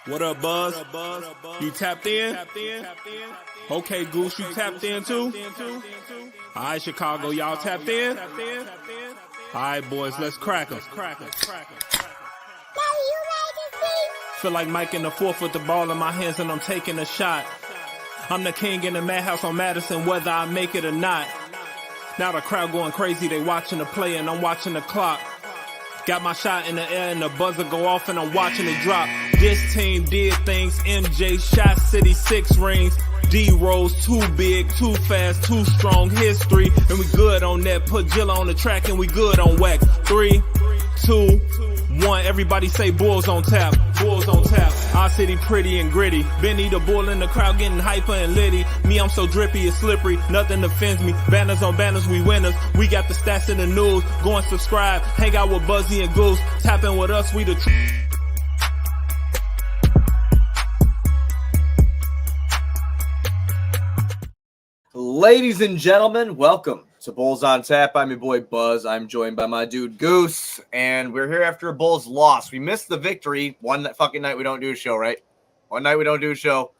What up, Buzz? You tapped in? Okay, Goose, you tapped in too? All right, Chicago, y'all tapped in? All right, boys, let's crack 'em. Feel like Mike in the fourth with the ball in my hands and I'm taking a shot. I'm the king in the madhouse on Madison, whether I make it or not. Now the crowd going crazy, they watching the play and I'm watching the clock. Got my shot in the air and the buzzer go off and I'm watching it drop. This team did things, MJ shot City 6 rings. D-Rose too big, too fast, too strong, history. And we good on that, put Jilla on the track and we good on wax. 3, 2, 1, everybody say Bulls on tap, Bulls on tap. Our city pretty and gritty, Benny the Bull in the crowd getting hyper and litty. Me, I'm so drippy, it's slippery, nothing offends me. Banners on banners, we winners, we got the stats in the news. Go and subscribe, hang out with Buzzy and Goose. Tapping with us, we the Ladies and gentlemen, welcome to Bulls on Tap. I'm your boy Buzz. I'm joined by my dude Goose, and we're here after a Bulls loss. We missed the victory. One fucking night we don't do a show, right? One night we don't do a show.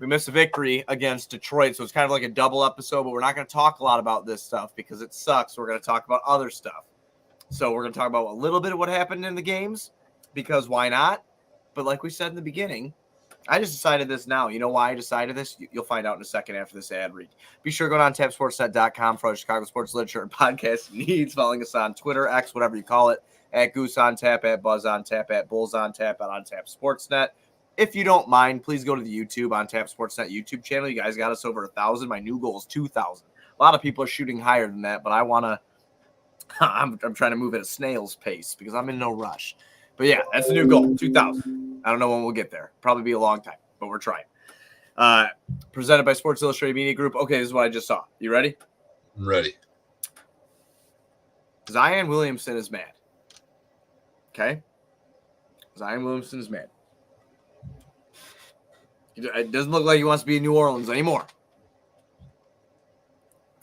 We missed the victory against Detroit, so it's kind of like a double episode, but we're not going to talk a lot about this stuff because it sucks. We're going to talk about other stuff. So we're going to talk about a little bit of what happened in the games because why not? But like we said in the beginning, I just decided this now. You know why I decided this? You'll find out in a second after this ad read. Be sure to go on tapsportsnet.com for all Chicago sports literature and podcast needs. Following us on Twitter, X, whatever you call it, at Goose on Tap, at Buzz on Tap, at Bulls on Tap, at On Tap Sportsnet. If you don't mind, please go to the YouTube On Tap Sportsnet YouTube channel. You guys got us over 1,000. My new goal is 2,000. A lot of people are shooting higher than that, but I want to. I'm trying to move at a snail's pace because I'm in no rush. But yeah, that's the new goal, 2,000. I don't know when we'll get there. Probably be a long time, but we're trying. Presented by Sports Illustrated Media Group. Okay, this is what I just saw. You ready? I'm ready. Zion Williamson is mad. Okay? Zion Williamson is mad. It doesn't look like he wants to be in New Orleans anymore.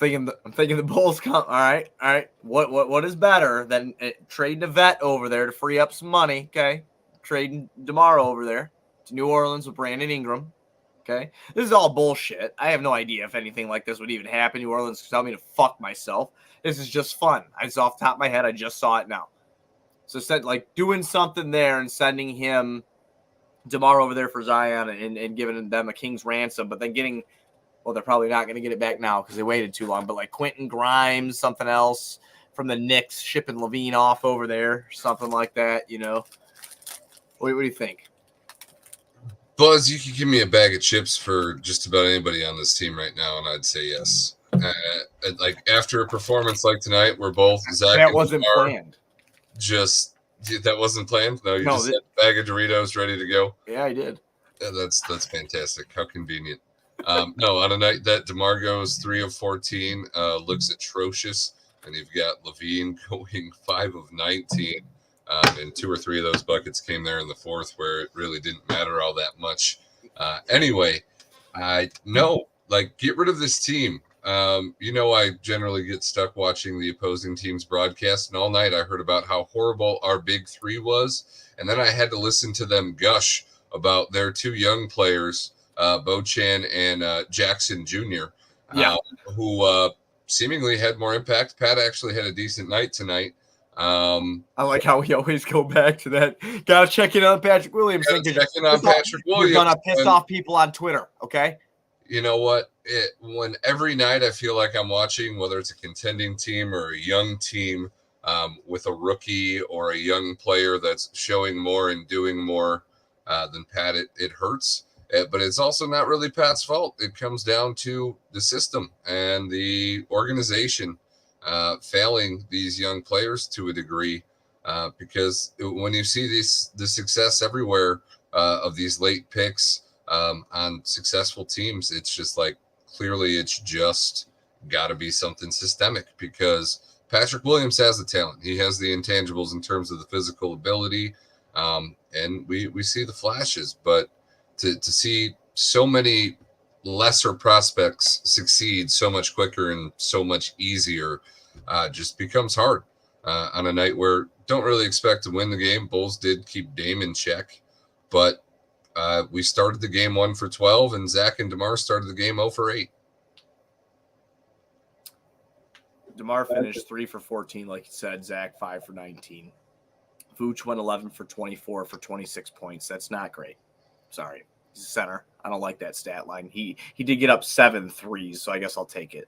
I'm thinking the Bulls come. All right. What is better than trading a vet over there to free up some money? Okay, trading DeMar over there to New Orleans with Brandon Ingram. Okay, this is all bullshit. I have no idea if anything like this would even happen. New Orleans tell me to fuck myself. This is just fun. It's off the top of my head. I just saw it now. So doing something there and sending him DeMar over there for Zion and giving them a king's ransom, but then getting. Well, they're probably not going to get it back now because they waited too long. But like Quentin Grimes, something else from the Knicks, shipping Levine off over there, something like that, you know. What do you think? Buzz, you could give me a bag of chips for just about anybody on this team right now, and I'd say yes. Like after a performance like tonight, we're both Zach that wasn't planned. That wasn't planned. No, you just had a bag of Doritos ready to go. Yeah, I did. Yeah, that's fantastic. How convenient. No, on a night that DeMar goes 3 of 14, looks atrocious, and you've got Levine going 5 of 19, and 2 or 3 of those buckets came there in the fourth where it really didn't matter all that much. Anyway, get rid of this team. I generally get stuck watching the opposing team's broadcast, and all night I heard about how horrible our big three was, and then I had to listen to them gush about their 2 young players, Bo Chan and Jackson Jr., who seemingly had more impact. Pat actually had a decent night tonight. I like how we always go back to that. Got to check in on Patrick Williams. You're going to piss off people on Twitter, okay? You know what? When every night I feel like I'm watching, whether it's a contending team or a young team with a rookie or a young player that's showing more and doing more than Pat, it hurts. But it's also not really Pat's fault. It comes down to the system and the organization failing these young players to a degree. Because when you see the success everywhere of these late picks on successful teams, it's just like clearly it's just got to be something systemic because Patrick Williams has the talent. He has the intangibles in terms of the physical ability, and we see the flashes, but to see so many lesser prospects succeed so much quicker and so much easier just becomes hard on a night where don't really expect to win the game. Bulls did keep Dame in check, but we started the game 1 for 12, and Zach and DeMar started the game 0 for 8. DeMar finished 3 for 14, like you said. Zach 5 for 19. Vooch went 11 for 24 for 26 points. That's not great. Sorry. He's a center. I don't like that stat line. He did get up 7 threes, so I guess I'll take it.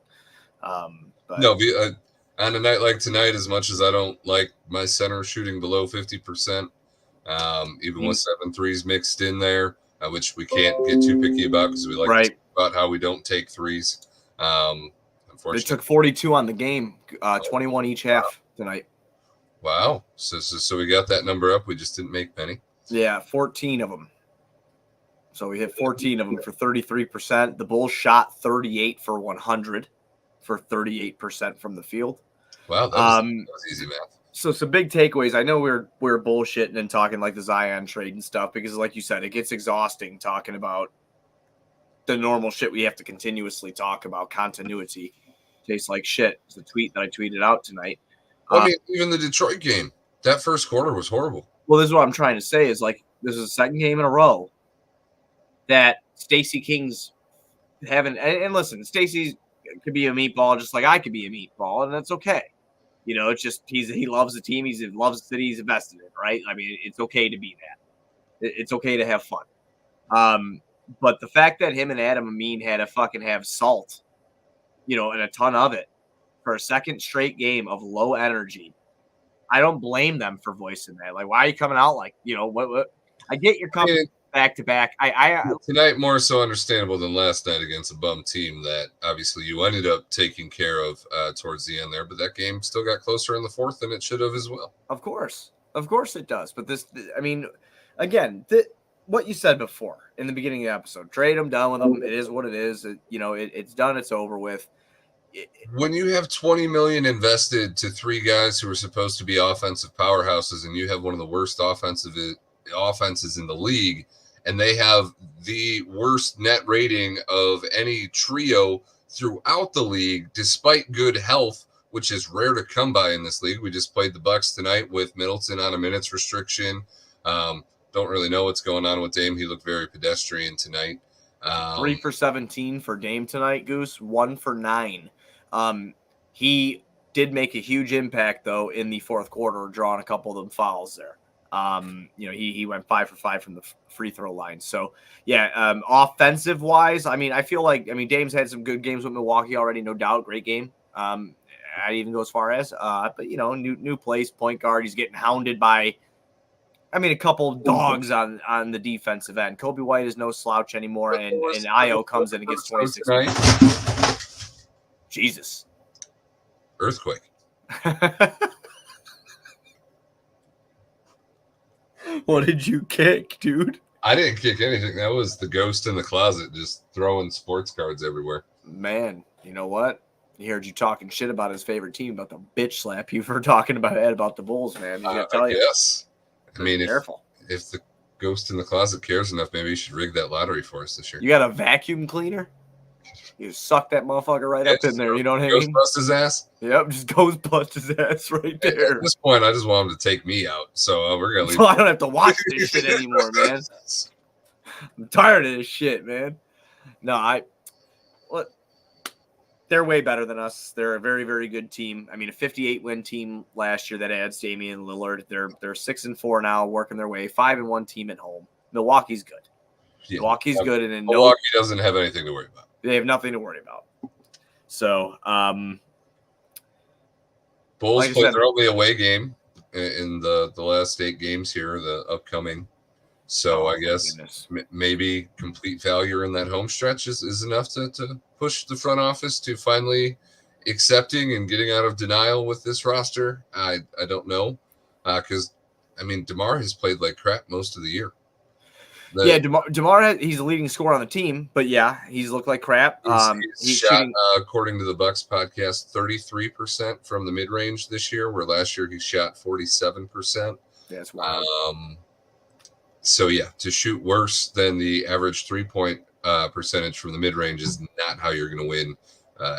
But No, on a night like tonight, as much as I don't like my center shooting below 50%, even with 7 threes mixed in there, which we can't get too picky about because we like to talk about how we don't take threes. They took 42 on the game, 21 each half tonight. Wow. So we got that number up. We just didn't make many. Yeah, 14 of them. So we hit 14 of them for 33%. The Bulls shot 38 for 100 for 38% from the field. Wow, that was easy math. So some big takeaways. I know we're bullshitting and talking like the Zion trade and stuff because, like you said, it gets exhausting talking about the normal shit we have to continuously talk about. Continuity tastes like shit. It's the tweet that I tweeted out tonight. I mean, even the Detroit game, that first quarter was horrible. Well, this is what I'm trying to say is like this is the second game in a row that Stacey King's having. And listen, Stacey could be a meatball just like I could be a meatball, and that's okay. You know, it's just he loves the team. He loves the city. He's invested in it, right? I mean, it's okay to be that. It's okay to have fun. But the fact that him and Adam Amin had to fucking have salt, and a ton of it for a second straight game of low energy, I don't blame them for voicing that. Like, why are you coming out like, what? I get your coming back to back. Tonight more so understandable than last night against a bum team that obviously you ended up taking care of towards the end there, but that game still got closer in the fourth than it should have as well. Of course it does. But this, I mean, again, what you said before in the beginning of the episode, trade them, done with them. It is what it is. It's done. It's over with. When you have $20 million invested to 3 guys who are supposed to be offensive powerhouses, and you have one of the worst offenses in the league, and they have the worst net rating of any trio throughout the league, despite good health, which is rare to come by in this league. We just played the Bucks tonight with Middleton on a minutes restriction. Don't really know what's going on with Dame. He looked very pedestrian tonight. 3 for 17 for Dame tonight, Goose. 1 for 9. He did make a huge impact, though, in the fourth quarter, drawing a couple of them fouls there. He went 5 for 5 from the free throw line. So, yeah, offensive wise, I mean, I feel like, Dame's had some good games with Milwaukee already, no doubt. Great game. I'd even go as far as, but new place, point guard. He's getting hounded by, a couple of dogs on the defensive end. Kobe White is no slouch anymore, and Io comes in and gets 26 points. Jesus. Earthquake. What did you kick, dude? I didn't kick anything. That was the ghost in the closet just throwing sports cards everywhere. Man, you know what? He heard you talking shit about his favorite team, about the bitch slap you for talking about the Bulls, man. He's gonna tell you. Yes. I mean, careful. If the ghost in the closet cares enough, maybe you should rig that lottery for us this year. You got a vacuum cleaner? You suck that motherfucker right up in there. You know what I mean? Ghost bust his ass? Yep, just ghost bust his ass right there. At this point, I just want him to take me out. So we're going to leave. So I don't have to watch this shit anymore, man. I'm tired of this shit, man. No, they're way better than us. They're a very, very good team. A 58-win team last year that adds Damian Lillard. They're 6-4 now, working their way. 5-1 team at home. Milwaukee's good. Yeah, Milwaukee's good, and Milwaukee doesn't have anything to worry about. They have nothing to worry about. So, Bulls played their only away game in the last 8 games here, the upcoming. So I guess maybe complete failure in that home stretch is enough to push the front office to finally accepting and getting out of denial with this roster. I don't know, because DeMar has played like crap most of the year. DeMar, he's the leading scorer on the team, but yeah, he's looked like crap. He's shot, according to the Bucks podcast, 33% from the mid range this year, where last year he shot 47%. That's wild. So yeah, to shoot worse than the average 3-point percentage from the mid range is not how you're going to win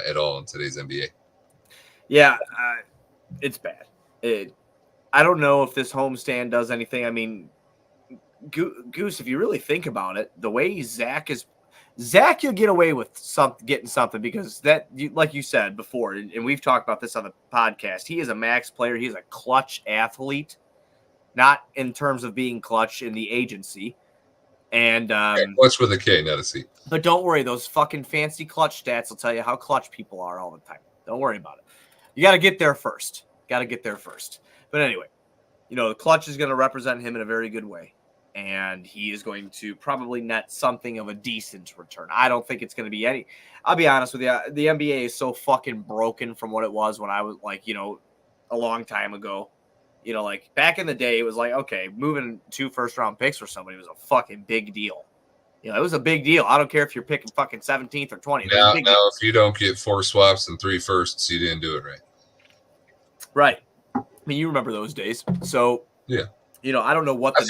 at all in today's NBA. Yeah, it's bad. I don't know if this homestand does anything. Goose, if you really think about it, the way Zach, you'll get away with getting something because like you said before, and we've talked about this on the podcast, he is a max player. He is a clutch athlete, not in terms of being clutch in the agency. And clutch with a K, not a C. But don't worry, those fucking fancy clutch stats will tell you how clutch people are all the time. Don't worry about it. You got to get there first. But anyway, the clutch is going to represent him in a very good way. And he is going to probably net something of a decent return. I don't think it's going to be any. I'll be honest with you. The NBA is so fucking broken from what it was when I was a long time ago. Like back in the day, it was like, okay, moving 2 first-round picks for somebody was a fucking big deal. It was a big deal. I don't care if you're picking fucking 17th or 20th. Now, if you don't get 4 swaps and 3 firsts, you didn't do it right. Right. I mean, you remember those days. So, yeah. I don't know what I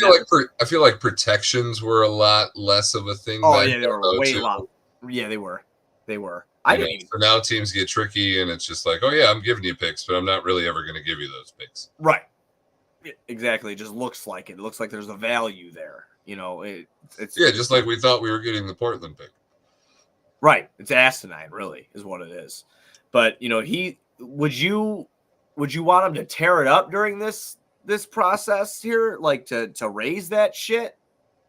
feel like protections were a lot less of a thing. Oh, yeah, they were way a lot. Yeah, they were. So now teams get tricky, and it's just like, oh, yeah, I'm giving you picks, but I'm not really ever going to give you those picks. Right. Exactly. It just looks like it. It looks like there's a value there. It's just like we thought we were getting the Portland pick. Right. It's asinine, really, is what it is. But would you want him to tear it up during this process here, like to raise that shit,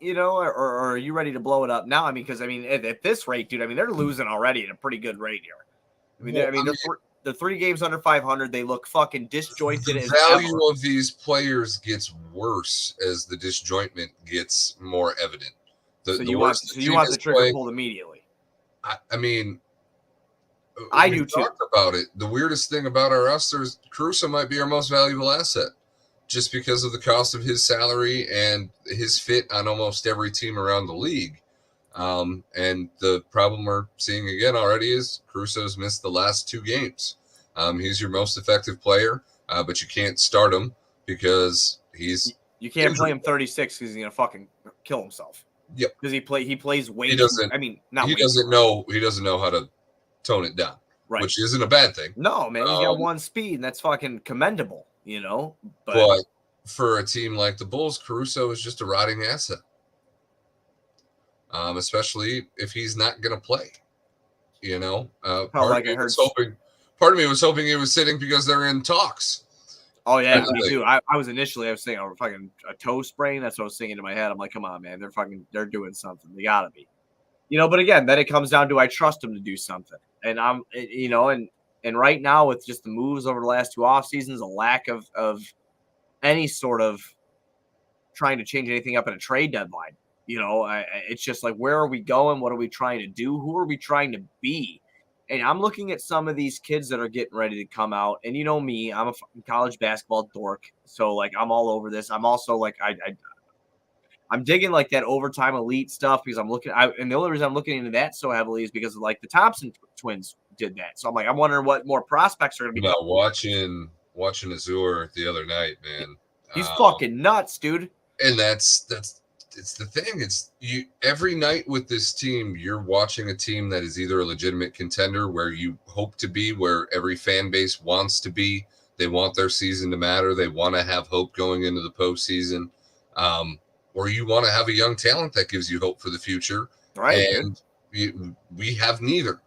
or are you ready to blow it up now? Because at this rate, dude, they're losing already at a pretty good rate here. They're 3 games under 500. They look fucking disjointed. The value of these players gets worse as the disjointment gets more evident. So you want the trigger pulled immediately. I do too. Talked about it. The weirdest thing about our roster is Caruso might be our most valuable asset, just because of the cost of his salary and his fit on almost every team around the league. And the problem we're seeing again already is Caruso's missed the last 2 games. He's your most effective player, but you can't start him because you can't play him 36 because he's gonna fucking kill himself. Yep. Because he plays way. He doesn't know how to tone it down, right? Which isn't a bad thing. No, man, he's got 1 speed, and that's fucking commendable, But for a team like the Bulls, Caruso is just a rotting asset. Especially if he's not going to play, part of me was hoping he was sitting because they're in talks. Oh yeah, me too. I was thinking, fucking a toe sprain. That's what I was thinking in my head. I'm like, come on, man, they're doing something. They gotta be, But again, then it comes down to I trust them to do something, and and right now with just the moves over the last 2 off seasons, a lack of any sort of trying to change anything up in a trade deadline. It's just like, where are we going? What are we trying to do? Who are we trying to be? And I'm looking at some of these kids that are getting ready to come out. And me, I'm a fucking college basketball dork. So, like, I'm all over this. I'm also, like, I'm digging, like, that overtime elite stuff because and the only reason I'm looking into that so heavily is because, like, the Thompson twins did that. So, I'm like, I'm wondering what more prospects are going to be. Watching Azure the other night, man. He's fucking nuts, dude. And that's it's the thing. It's you every night with this team, you're watching a team that is either a legitimate contender where you hope to be, where every fan base wants to be. They want their season to matter. They want to have hope going into the postseason. Or you want to have a young talent that gives you hope for the future. Right. And we have neither.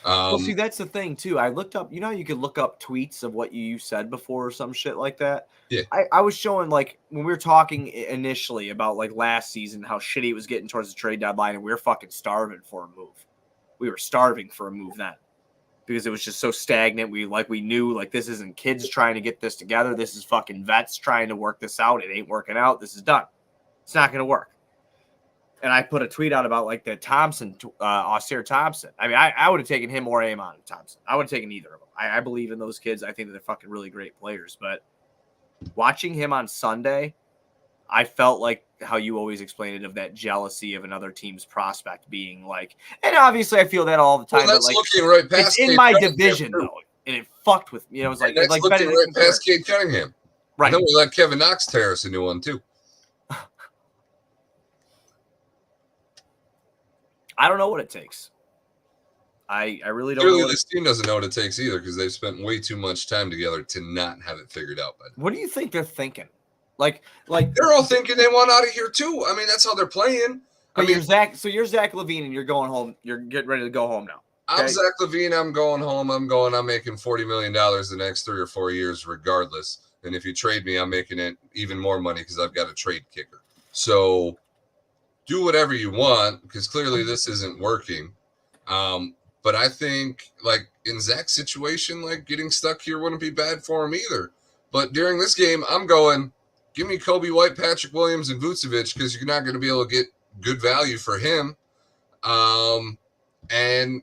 Well, see, that's the thing too. I looked up, you could look up tweets of what you said before or some shit like that. Yeah. I was showing, like, when we were talking initially about, like, last season, how shitty it was getting towards the trade deadline, and we were fucking starving for a move. We were starving for a move then because it was just so stagnant. We knew, like, this isn't kids trying to get this together. This is fucking vets trying to work this out. It ain't working out. This is done. It's not going to work. And I put a tweet out about, like, the Thompson, Austin Thompson. I would have taken him or Amon Thompson. I would have taken either of them. I believe in those kids. I think that they're fucking really great players. But watching him on Sunday, I felt like how you always explain it, of that jealousy of another team's prospect being like, and obviously I feel that all the time. Well, that's but, like, looking right past it's in my division though, and it fucked with me. It was like, that's like looking right past Cade Cunningham. Right. And then we let Kevin Knox tear us a new one too. I don't know what it takes. I really don't. Clearly, this team doesn't know what it takes either, because they've spent way too much time together to not have it figured out. What do you think they're thinking? Like they're all thinking they want out of here too. I mean, that's how they're playing. you're Zach Levine and you're going home. You're getting ready to go home now. Okay? I'm Zach Levine. I'm going home. I'm making $40 million the next 3 or 4 years, regardless. And if you trade me, I'm making it even more money because I've got a trade kicker. So do whatever you want because clearly this isn't working. But I think, like, in Zach's situation, like, getting stuck here wouldn't be bad for him either. But during this game, I'm going, give me Kobe White, Patrick Williams, and Vucevic because you're not going to be able to get good value for him. And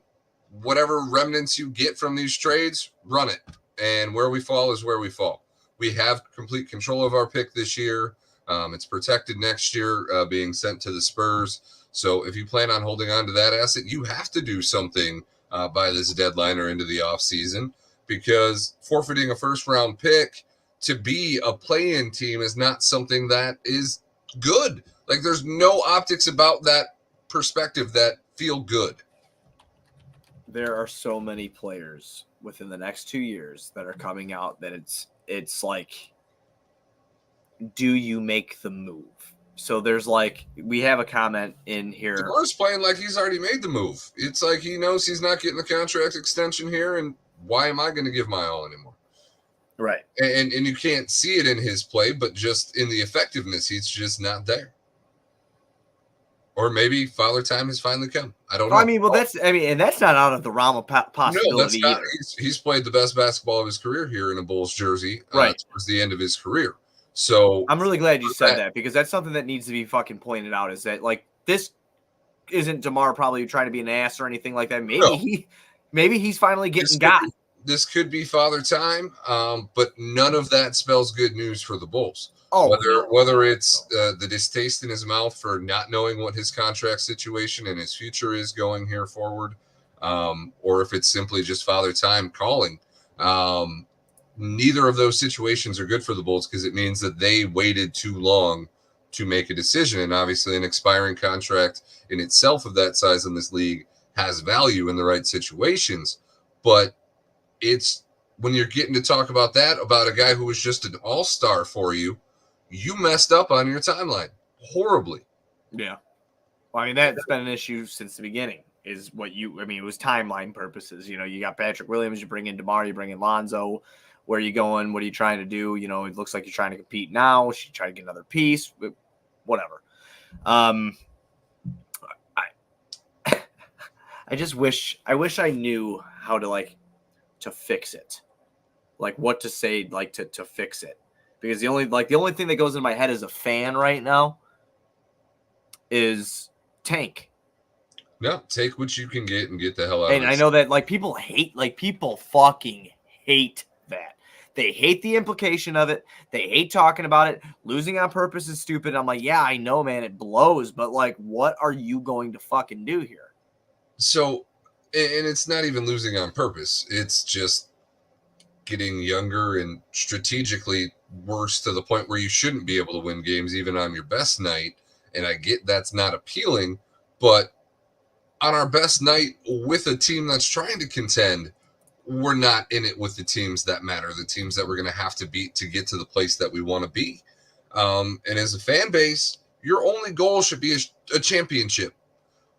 whatever remnants you get from these trades, run it. And where we fall is where we fall. We have complete control of our pick this year. It's protected next year, being sent to the Spurs. So if you plan on holding on to that asset, you have to do something by this deadline or into the offseason because forfeiting a first-round pick to be a play-in team is not something that is good. Like, there's no optics about that perspective that feel good. There are so many players within the next 2 years that are coming out that it's like, do you make the move? So there's like, we have a comment in here. DeMar's playing like he's already made the move. It's like he knows he's not getting the contract extension here, and why am I going to give my all anymore? Right. And you can't see it in his play, but just in the effectiveness, he's just not there. Or maybe Father Time has finally come. I don't know. I mean, and that's not out of the realm of possibility. No, that's not. Either. He's played the best basketball of his career here in a Bulls jersey, right towards the end of his career. So I'm really glad you said that because that's something that needs to be fucking pointed out. Is that like this isn't DeMar probably trying to be an ass or anything like that? Maybe he's finally getting got. This could be Father Time, but none of that spells good news for the Bulls. Oh, whether it's the distaste in his mouth for not knowing what his contract situation and his future is going here forward, or if it's simply just Father Time calling. Neither of those situations are good for the Bulls because it means that they waited too long to make a decision. And obviously an expiring contract in itself of that size in this league has value in the right situations. But it's when you're getting to talk about that, about a guy who was just an all-star for you, you messed up on your timeline horribly. Yeah. Well, I mean, that's been an issue since the beginning is it was timeline purposes. You know, you got Patrick Williams, you bring in DeMar, you bring in Lonzo. Where are you going? What are you trying to do? You know, it looks like you're trying to compete now. Should you try to get another piece? Whatever. I just wish I knew how to fix it. Like what to say, like to fix it. Because the only thing that goes in my head as a fan right now is tank. No, take what you can get and get the hell out of it. And I know that people fucking hate that. They hate the implication of it. They hate talking about it. Losing on purpose is stupid. I'm like, yeah, I know, man, it blows. But what are you going to fucking do here? So, and it's not even losing on purpose. It's just getting younger and strategically worse to the point where you shouldn't be able to win games even on your best night. And I get that's not appealing, but on our best night with a team that's trying to contend, we're not in it with the teams that matter, the teams that we're going to have to beat to get to the place that we want to be. And as a fan base, your only goal should be a championship.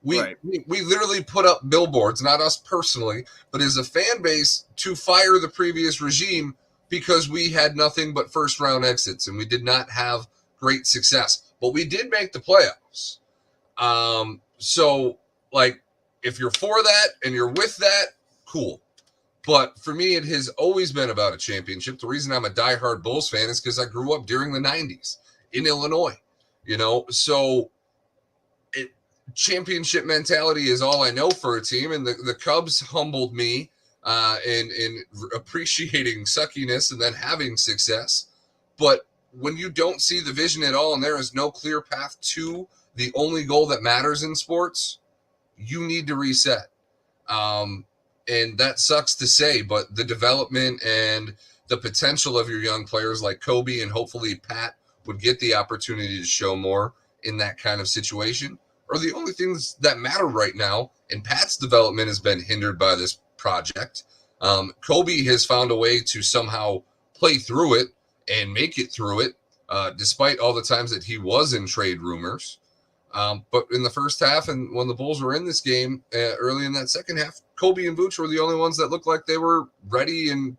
We literally put up billboards, not us personally, but as a fan base to fire the previous regime because we had nothing but first round exits and we did not have great success, but we did make the playoffs. So if you're for that and you're with that, cool. But for me, it has always been about a championship. The reason I'm a diehard Bulls fan is because I grew up during the 90s in Illinois, so championship mentality is all I know for a team. And the Cubs humbled me in appreciating suckiness and then having success. But when you don't see the vision at all and there is no clear path to the only goal that matters in sports, you need to reset. And that sucks to say, but the development and the potential of your young players like Kobe and hopefully Pat would get the opportunity to show more in that kind of situation are the only things that matter right now. And Pat's development has been hindered by this project. Kobe has found a way to somehow play through it and make it through it. despite all the times that he was in trade rumors. But in the first half, and when the Bulls were in this game early in that second half, Kobe and Vooch were the only ones that looked like they were ready and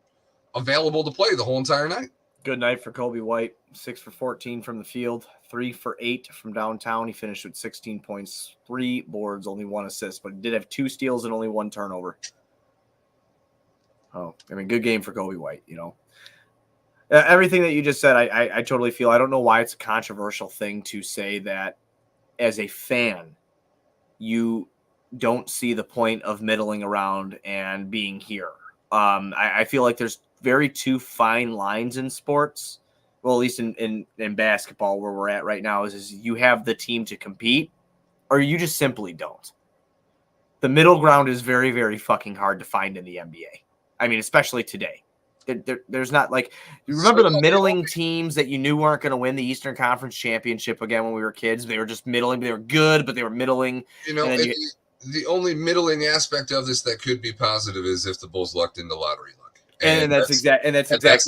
available to play the whole entire night. Good night for Kobe White. 6 for 14 from the field, 3 for 8 from downtown. He finished with 16 points, 3 boards, only 1 assist, but he did have 2 steals and only 1 turnover. Oh, I mean, good game for Kobe White, you know. Everything that you just said, I totally feel. I don't know why it's a controversial thing to say that as a fan, you don't see the point of middling around and being here. I feel like there's very two fine lines in sports. Well, at least in basketball where we're at right now is you have the team to compete or you just simply don't. The middle ground is very, very fucking hard to find in the NBA. I mean, especially today. There's not like you remember the middling teams that you knew weren't going to win the Eastern Conference Championship again when we were kids. They were just middling. They were good, but they were middling. You know, the only middling aspect of this that could be positive is if the Bulls lucked into lottery luck. And that's exactly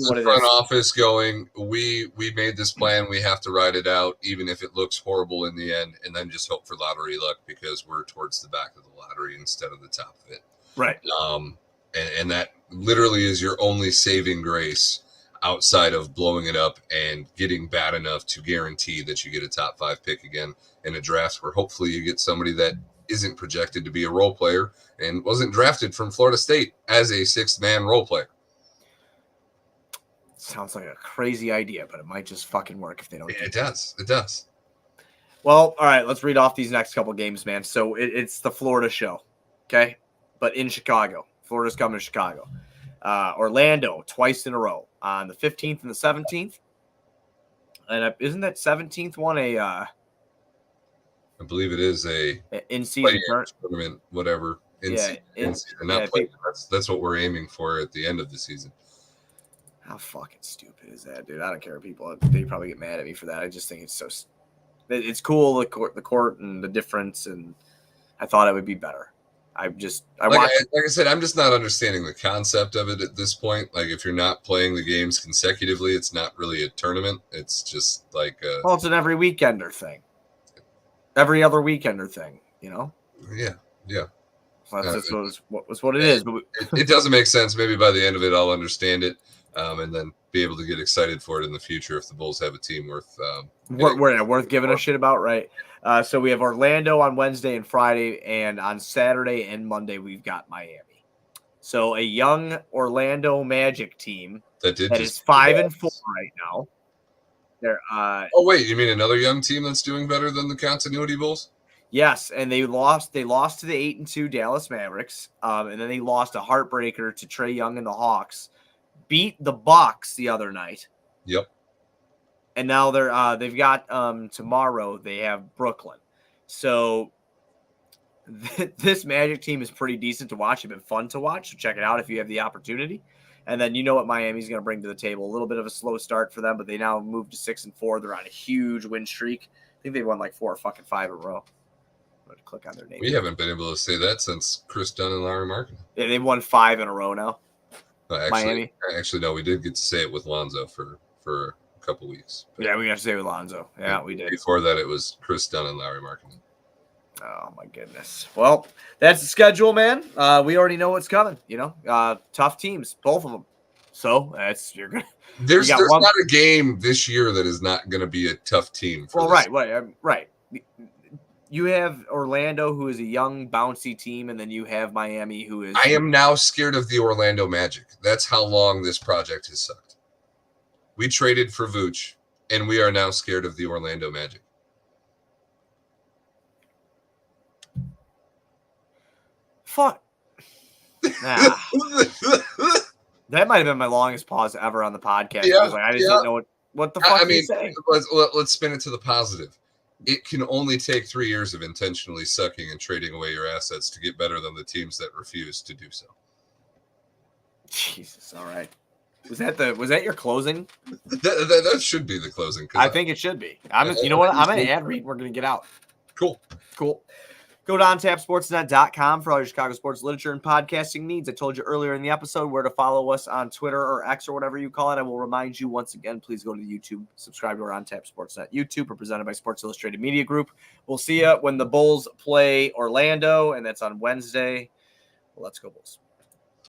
what it is. Front office going, we made this plan. We have to ride it out, even if it looks horrible in the end, and then just hope for lottery luck because we're towards the back of the lottery instead of the top of it. Right. And that literally is your only saving grace outside of blowing it up and getting bad enough to guarantee that you get a top 5 pick again in a draft where hopefully you get somebody that isn't projected to be a role player and wasn't drafted from Florida State as a 6-man role player. Sounds like a crazy idea, but it might just fucking work if they don't. It does. It does. Well, all right, let's read off these next couple games, man. So it's the Florida show, okay? But in Chicago. Florida's coming to Chicago. Orlando, twice in a row on the 15th and the 17th. And isn't that 17th one I believe it is a in-season tournament, whatever. That's what we're aiming for at the end of the season. How fucking stupid is that, dude? I don't care. They probably get mad at me for that. I just think it's so. It's cool the court and the difference, and I thought it would be better. Like I said, I'm just not understanding the concept of it at this point. Like, if you're not playing the games consecutively, it's not really a tournament. It's just like it's an every weekender thing, every other weekender thing. You know? Yeah. So that's what it is. But it doesn't make sense. Maybe by the end of it, I'll understand it, and then be able to get excited for it in the future if the Bulls have a team worth giving a shit about, right? So we have Orlando on Wednesday and Friday, and on Saturday and Monday we've got Miami. So a young Orlando Magic team that is 5-4 right now. They're oh wait, you mean another young team that's doing better than the Continuity Bulls? Yes, and they lost to the 8-2 Dallas Mavericks, and then they lost a heartbreaker to Trae Young and the Hawks. Beat the Bucks the other night. Yep. And now they've got tomorrow they have Brooklyn. So this Magic team is pretty decent to watch. It's been fun to watch. So check it out if you have the opportunity. And then you know what Miami's going to bring to the table. A little bit of a slow start for them, but they now moved to 6-4. They're on a huge win streak. I think they've won like 4 or fucking 5 in a row. I'm going to click on their name. We haven't been able to say that since Chris Dunn and Larry Markin. Yeah, they've won 5 in a row now. Miami. Actually, no, we did get to say it with Lonzo for a couple weeks. Yeah, we got to say with Lonzo. Yeah, we did. Before that, it was Chris Dunn and Larry Markin. Oh my goodness. Well, that's the schedule, man. We already know what's coming. You know, tough teams, both of them. So There's not a game this year that is not going to be a tough team. Right. You have Orlando, who is a young, bouncy team, and then you have Miami, who is. I am now scared of the Orlando Magic. That's how long this project has sucked. We traded for Vooch, and we are now scared of the Orlando Magic. Fuck. Nah. That might have been my longest pause ever on the podcast. Yeah, I just didn't know what the fuck he's saying. Let's spin it to the positive. It can only take 3 years of intentionally sucking and trading away your assets to get better than the teams that refuse to do so. Jesus, all right. Was that your closing? That should be the closing. I think it should be. You know what? I'm going to ad read. We're going to get out. Cool. Go to ontapsportsnet.com for all your Chicago sports literature and podcasting needs. I told you earlier in the episode where to follow us on Twitter or X or whatever you call it. I will remind you once again, please go to YouTube, subscribe to our On Tap Sportsnet YouTube, presented by Sports Illustrated Media Group. We'll see you when the Bulls play Orlando, and that's on Wednesday. Let's go Bulls.